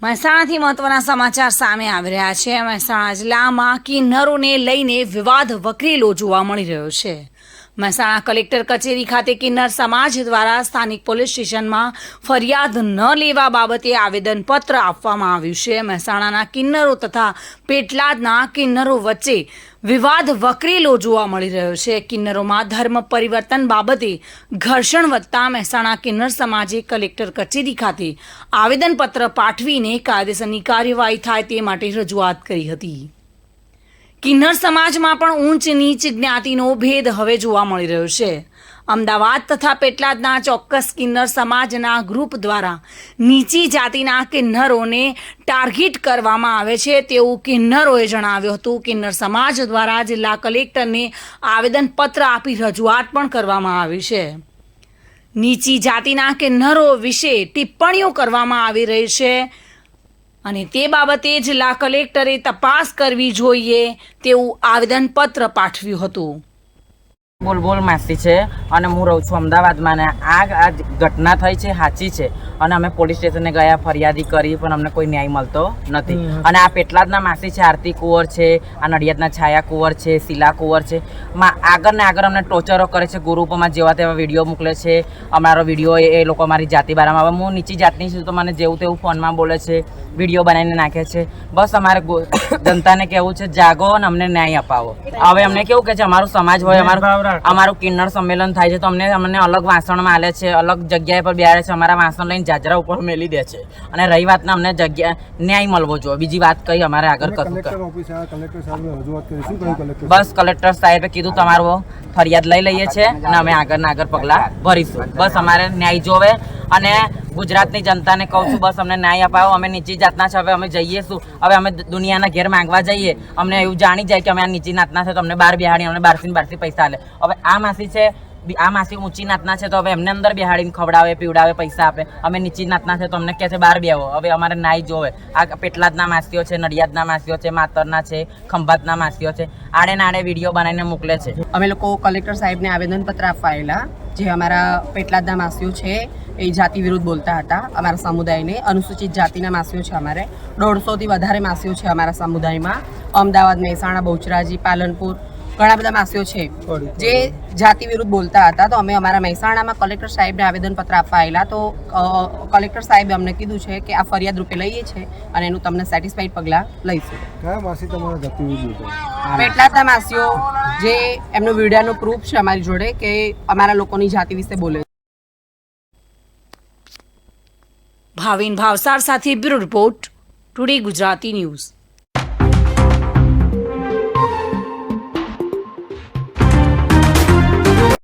મહેસાણાથી મહત્વના સમાચાર સામે આવી રહ્યા છે। મહેસાણા જિલ્લામાં કિન્નરોને લઈને વિવાદ વકરેલો જોવા મળી રહ્યો છે। મહેસાણા કલેક્ટર કચેરી ખાતે કિન્નર સમાજ દ્વારા સ્થાનિક પોલીસ સ્ટેશનમાં ફરિયાદ ન લેવા બાબતે આવેદનપત્ર આપવામાં આવ્યું છે। મહેસાણાના કિન્નરો તથા પેટલાદના કિન્નરો વચ્ચે વિવાદ વકરેલો જોવા મળી રહ્યો છે। કિન્નરોમાં ધર્મ પરિવર્તન બાબતે ઘર્ષણ વધતા મહેસાણા કિન્નર સમાજે કલેક્ટર કચેરી ખાતે આવેદનપત્ર પાઠવીને કાયદેસરની કાર્યવાહી થાય તે માટે રજૂઆત કરી હતી। કિન્નર સમાજમાં પણ ઊંચ નીચ જ્ઞાતિનો ભેદ હવે જોવા મળી રહ્યો છે। અમદાવાદ તથા પેટલાદના ચોક્કસ કિન્નર સમાજના ગ્રુપ દ્વારા નીચી જાતિના કિન્નરોને ટાર્ગેટ કરવામાં આવે છે તેવું કિન્નરોએ જણાવ્યું હતું। કિન્નર સમાજ દ્વારા જિલ્લા કલેક્ટરને આવેદનપત્ર આપી રજૂઆત પણ કરવામાં આવી છે। નીચી જાતિના કિન્નરો વિશે ટિપ્પણીઓ કરવામાં આવી રહી છે અને તે બાબતે જિલ્લા કલેક્ટરે તપાસ કરવી જોઈએ તેવું આવેદનપત્ર પાઠવ્યું હતું। બોલ માસી છે અને હું રહું છું અમદાવાદમાં ને આ ઘટના થઈ છે સાચી છે અને અમે પોલીસ સ્ટેશને ગયા ફરિયાદી કરી પણ અમને કોઈ ન્યાય મળતો નથી। અને આ પેટલાદના માસી છે આરતી કુંવર છે, આ નડિયાદના છાયા કુંવર છે, શીલા કુંવર છે, આગળ ને આગળ અમને ટોર્ચરો કરે છે, ગ્રુપમાં જેવા તેવા વિડીયો મોકલે છે। અમારો વિડીયો એ લોકો અમારી જાતિ બારામાં હવે હું નીચી જાતની છું તો મને જેવું તેવું ફોનમાં બોલે છે, વિડીયો બનાવીને નાખે છે। બસ અમારે જનતાને કહેવું છે જાગો અને અમને ન્યાય અપાવો। હવે અમને કેવું કે છે અમારું સમાજ હોય અમારું કિન્નર સંમેલન થાય છે તો અમને અલગ વાસણમાં આલે છે, અલગ જગ્યાએ પર બેહાડે છે, અમારા વાસણ લઈને જાજરા ઉપર મેલી દે છે અને રહી વાતના અમને જગ્યા ન્યાય મળવો જોઈએ। બીજી વાત કઈ અમારે આગળ બસ કલેક્ટર સાહેબે કીધું તમારું ફરિયાદ લઈ લઈએ છીએ અને અમે આગળના આગળ પગલાં ભરીશું। બસ અમારે ન્યાય જોવે અને ગુજરાતની જનતાને કહું છું બસ અમને ન્યાય અપાવો। અમે નીચી જાતના છે, હવે અમે જઈએ શું, હવે અમે દુનિયાના ઘેર માંગવા જઈએ અમને એવું જાણી જાય કે અમે આ નીચી નાતના છે તો અમને બહાર બેહાડી અમને બહારથી પૈસા આલે। હવે આ માસી છે, આ માસી ઊંચી નાતના છે તો હવે એમને અંદર બેહાડીને ખવડાવે પીવડાવે પૈસા આપે। અમે નીચી નાતના છે તો અમને કહે છે બહાર બેહો। હવે અમારે ન્યાય જોવે। આ પેટલાદના માસીઓ છે, નડિયાદના માસીઓ છે, માતરના છે, ખંભાતના માસીઓ છે, આડે નાડે વિડીયો બનાવીને મોકલે છે। અમે લોકો કલેક્ટર સાહેબને આવેદનપત્ર આપવા આવેલા જે અમારા પેટલાદના માસીઓ છે એ જાતિ વિરુદ્ધ બોલતા હતા અમારા સમુદાયને। અનુસૂચિત જાતિના માસીઓ છે, અમારે 150થી વધારે માસીઓ છે અમારા સમુદાયમાં। અમદાવાદ, મહેસાણા, બહુચરાજી, પાલનપુર ઘણા બધા માસીઓ છે જે જાતિ વિરુદ્ધ બોલતા હતા। તો અમે અમારા મહેસાણામાં કલેક્ટર સાહેબને આવેદનપત્ર આપવા આવેલા તો કલેક્ટર સાહેબે અમને કીધું છે કે આ ફરિયાદ રૂપે લઈએ છીએ અને એનું તમને સેટિસ્ફાઈડ પગલાં લઈશું। કયા માસી તમારા જાતિ વિરુદ્ધ? પેટલાદના માસીઓ જે એમનો વિડીયોનો પ્રૂફ છે અમારી જોડે કે અમારા લોકોની જાતિ વિશે બોલે। ભાવિન ભાવસાર સાથે bureau report, today Gujarati news.